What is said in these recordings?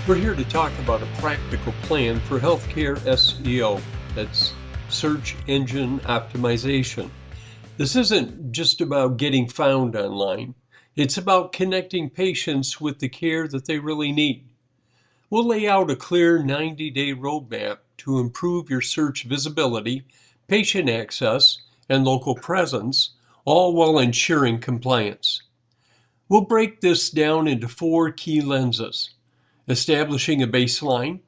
We're here to talk about a practical plan for healthcare SEO. That's search engine optimization. This isn't just about getting found online. It's about connecting patients with the care that they really need. We'll lay out a clear 90-day roadmap to improve your search visibility, patient access, and local presence, all while ensuring compliance. We'll break this down into 4 key lenses: establishing a baseline,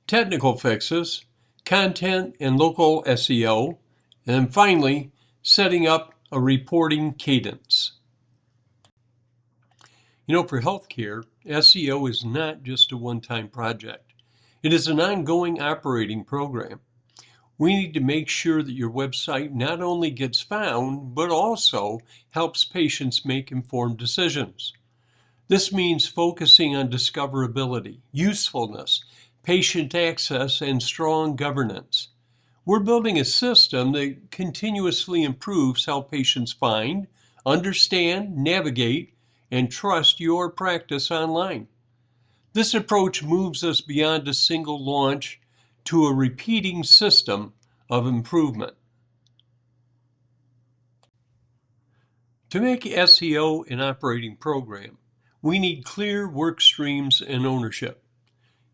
technical fixes, content and local SEO, and finally, setting up a reporting cadence. For healthcare, SEO is not just a one-time project. It is an ongoing operating program. We need to make sure that your website not only gets found, but also helps patients make informed decisions. This means focusing on discoverability, usefulness, patient access, and strong governance. We're building a system that continuously improves how patients find, understand, navigate, and trust your practice online. This approach moves us beyond a single launch to a repeating system of improvement. To make SEO an operating program, we need clear work streams and ownership.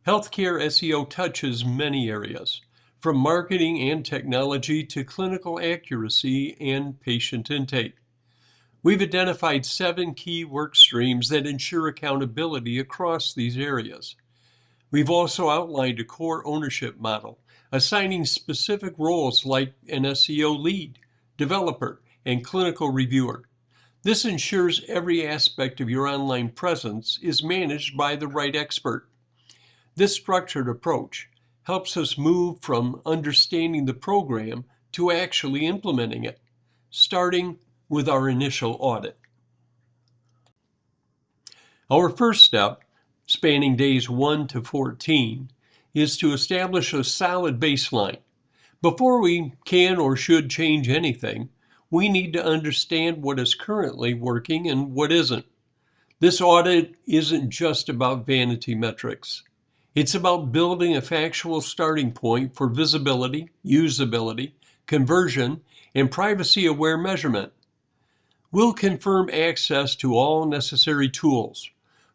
Healthcare SEO touches many areas, from marketing and technology to clinical accuracy and patient intake. We've identified 7 key work streams that ensure accountability across these areas. We've also outlined a core ownership model, assigning specific roles like an SEO lead, developer, and clinical reviewer. This ensures every aspect of your online presence is managed by the right expert. This structured approach helps us move from understanding the program to actually implementing it, starting with our initial audit. Our first step, spanning days 1 to 14, is to establish a solid baseline. Before we can or should change anything, we need to understand what is currently working and what isn't. This audit isn't just about vanity metrics. It's about building a factual starting point for visibility, usability, conversion, and privacy-aware measurement. We'll confirm access to all necessary tools,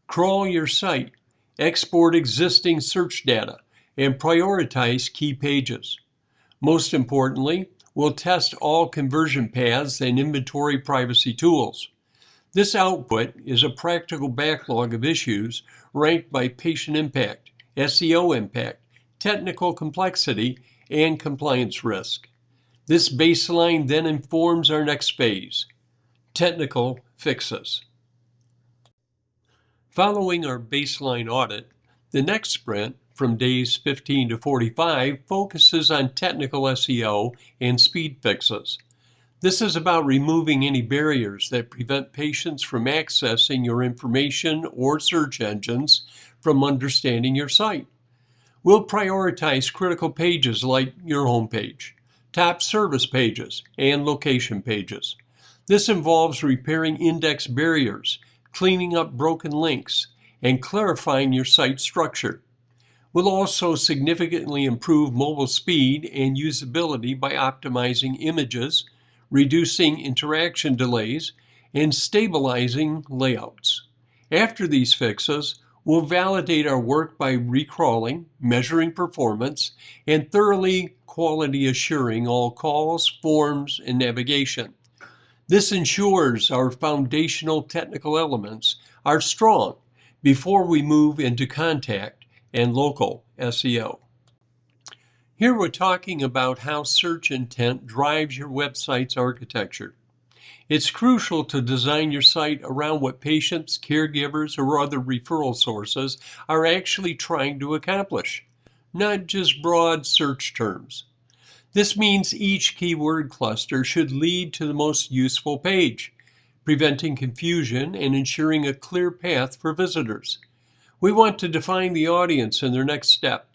crawl your site, export existing search data, and prioritize key pages. Most importantly, we'll test all conversion paths and inventory privacy tools. This output is a practical backlog of issues ranked by patient impact, SEO impact, technical complexity, and compliance risk. This baseline then informs our next phase, technical fixes. Following our baseline audit, the next sprint, from days 15 to 45, focuses on technical SEO and speed fixes. This is about removing any barriers that prevent patients from accessing your information or search engines from understanding your site. We'll prioritize critical pages like your homepage, top service pages, and location pages. This involves repairing index barriers, cleaning up broken links, and clarifying your site structure. We'll also significantly improve mobile speed and usability by optimizing images, reducing interaction delays, and stabilizing layouts. After these fixes, we'll validate our work by recrawling, measuring performance, and thoroughly quality assuring all calls, forms, and navigation. This ensures our foundational technical elements are strong before we move into contact and local SEO. Here we're talking about how search intent drives your website's architecture. It's crucial to design your site around what patients, caregivers, or other referral sources are actually trying to accomplish, not just broad search terms. This means each keyword cluster should lead to the most useful page, preventing confusion and ensuring a clear path for visitors. We want to define the audience in their next step,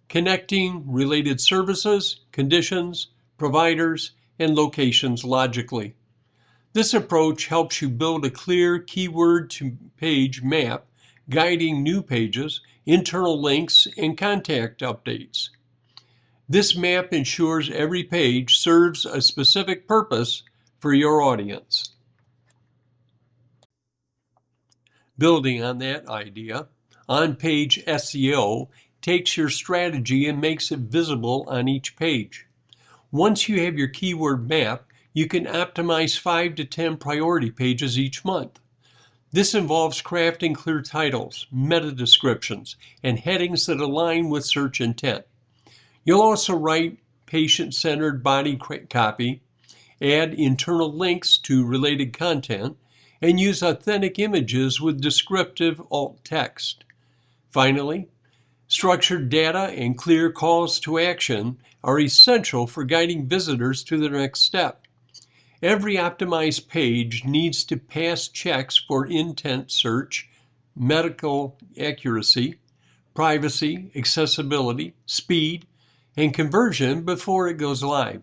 connecting related services, conditions, providers, and locations logically. This approach helps you build a clear keyword-to-page map, guiding new pages internal links, and contact updates. This map ensures every page serves a specific purpose for your audience. Building on that idea, on-page SEO takes your strategy and makes it visible on each page. Once you have your keyword map, you can optimize 5 to 10 priority pages each month. This involves crafting clear titles, meta descriptions, and headings that align with search intent. You'll also write patient-centered body copy, add internal links to related content, and use authentic images with descriptive alt text. Finally, structured data and clear calls to action are essential for guiding visitors to the next step. Every optimized page needs to pass checks for intent search, medical accuracy, privacy, accessibility, speed, and conversion before it goes live.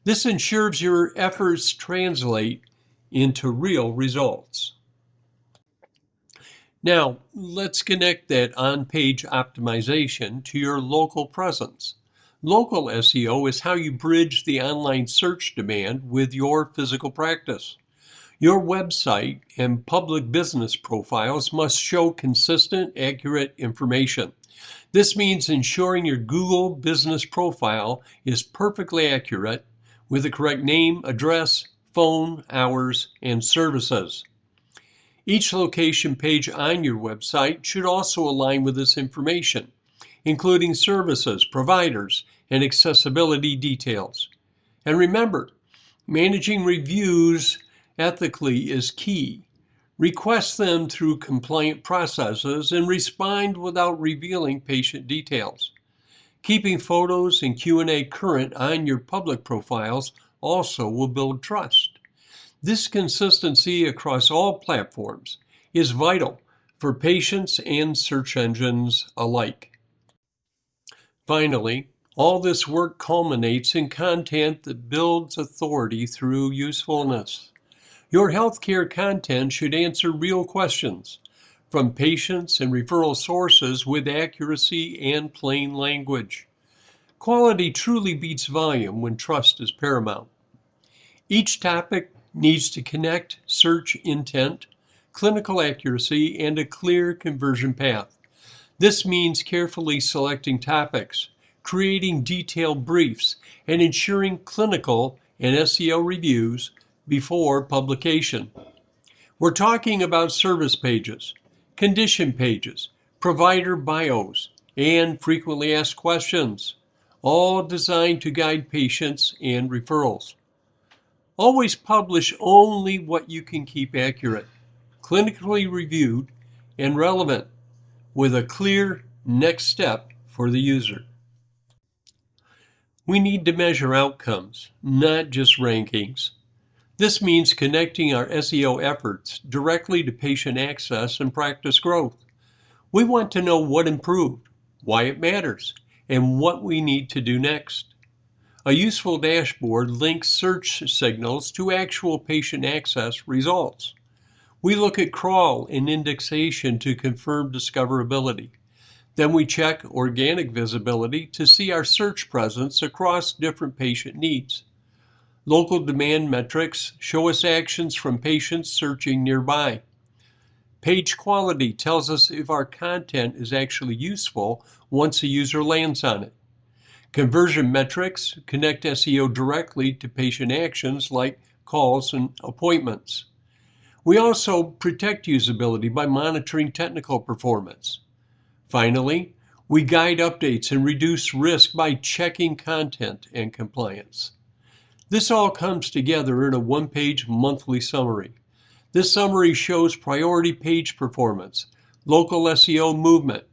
This ensures your efforts translate into real results. Now, let's connect that on-page optimization to your local presence. Local SEO is how you bridge the online search demand with your physical practice. Your website and public business profiles must show consistent, accurate information. This means ensuring your Google business profile is perfectly accurate with the correct name, address, phone, hours, and services. Each location page on your website should also align with this information, including services, providers, and accessibility details. And remember, managing reviews ethically is key. Request them through compliant processes and respond without revealing patient details. Keeping photos and Q&A current on your public profiles also will build trust. This consistency across all platforms is vital for patients and search engines alike. Finally, all this work culminates in content that builds authority through usefulness. Your healthcare content should answer real questions from patients and referral sources with accuracy and plain language. Quality truly beats volume when trust is paramount. Each topic needs to connect search intent, clinical accuracy, and a clear conversion path. This means carefully selecting topics, creating detailed briefs, and ensuring clinical and SEO reviews before publication. We're talking about service pages, condition pages, provider bios, and frequently asked questions, all designed to guide patients and referrals. Always publish only what you can keep accurate, clinically reviewed, and relevant, with a clear next step for the user. We need to measure outcomes, not just rankings. This means connecting our SEO efforts directly to patient access and practice growth. We want to know what improved, why it matters, and what we need to do next. A useful dashboard links search signals to actual patient access results. We look at crawl and indexation to confirm discoverability. Then we check organic visibility to see our search presence across different patient needs. Local demand metrics show us actions from patients searching nearby. Page quality tells us if our content is actually useful once a user lands on it. Conversion metrics connect SEO directly to patient actions like calls and appointments. We also protect usability by monitoring technical performance. Finally, we guide updates and reduce risk by checking content and compliance. This all comes together in a one-page monthly summary. This summary shows priority page performance, local SEO movement,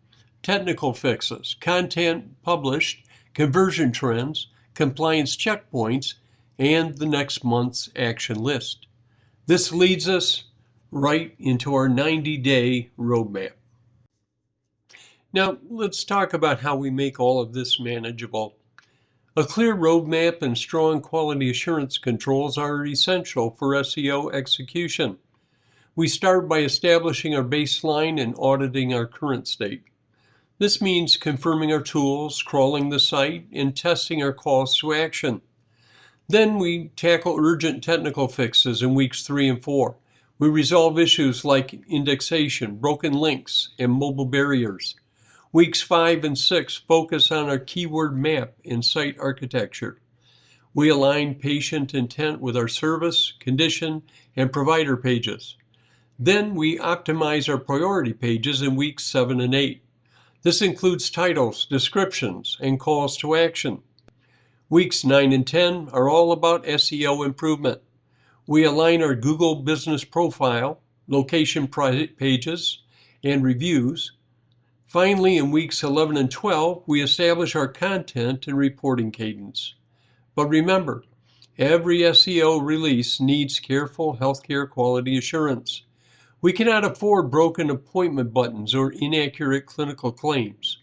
technical fixes, content published, conversion trends, compliance checkpoints, and the next month's action list. This leads us right into our 90-day roadmap. Now, let's talk about how we make all of this manageable. A clear roadmap and strong quality assurance controls are essential for SEO execution. We start by establishing our baseline and auditing our current state. This means confirming our tools, crawling the site, and testing our calls to action. Then we tackle urgent technical fixes in weeks 3 and 4. We resolve issues like indexation, broken links, and mobile barriers. Weeks 5 and 6 focus on our keyword map and site architecture. We align patient intent with our service, condition, and provider pages. Then we optimize our priority pages in weeks 7 and 8. This includes titles, descriptions, and calls to action. Weeks 9 and 10 are all about SEO improvement. We align our Google business profile, location pages, and reviews. Finally, in weeks 11 and 12, we establish our content and reporting cadence. But remember, every SEO release needs careful healthcare quality assurance. We cannot afford broken appointment buttons or inaccurate clinical claims.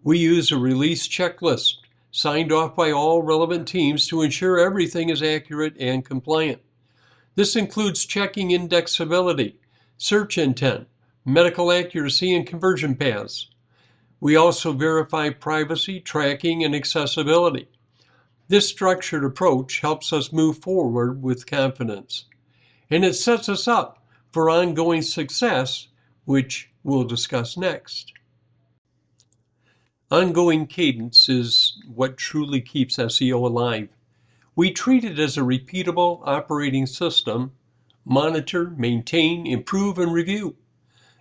We use a release checklist signed off by all relevant teams to ensure everything is accurate and compliant. This includes checking indexability, search intent, medical accuracy, and conversion paths. We also verify privacy, tracking, and accessibility. This structured approach helps us move forward with confidence, and it sets us up for ongoing success, which we'll discuss next. Ongoing cadence is what truly keeps SEO alive. We treat it as a repeatable operating system: monitor, maintain, improve, and review.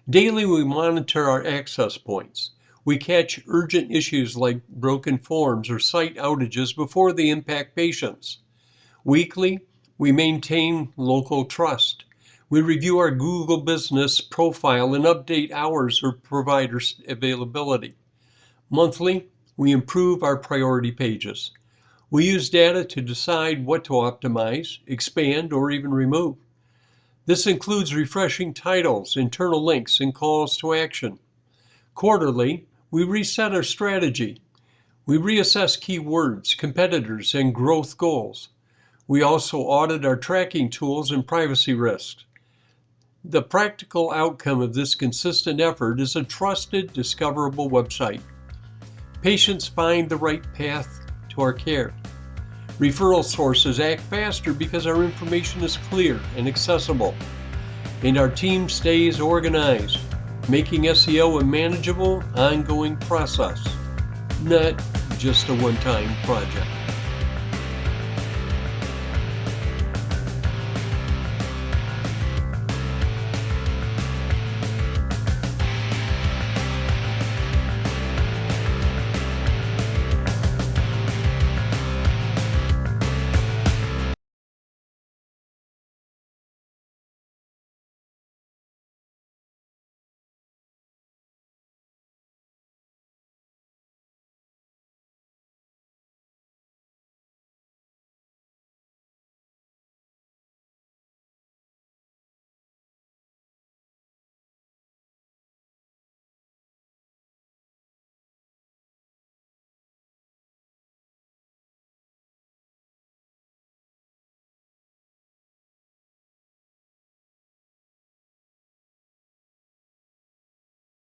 Daily, we monitor our access points. We catch urgent issues like broken forms or site outages before they impact patients. Weekly, we maintain local trust. We review our Google business profile and update hours or provider availability. Monthly, we improve our priority pages. We use data to decide what to optimize, expand, or even remove. This includes refreshing titles, internal links, and calls to action. Quarterly, we reset our strategy. We reassess keywords, competitors, and growth goals. We also audit our tracking tools and privacy risks. The practical outcome of this consistent effort is a trusted, discoverable website. Patients find the right path to our care. Referral sources act faster because our information is clear and accessible. And our team stays organized, making SEO a manageable, ongoing process, not just a one-time project.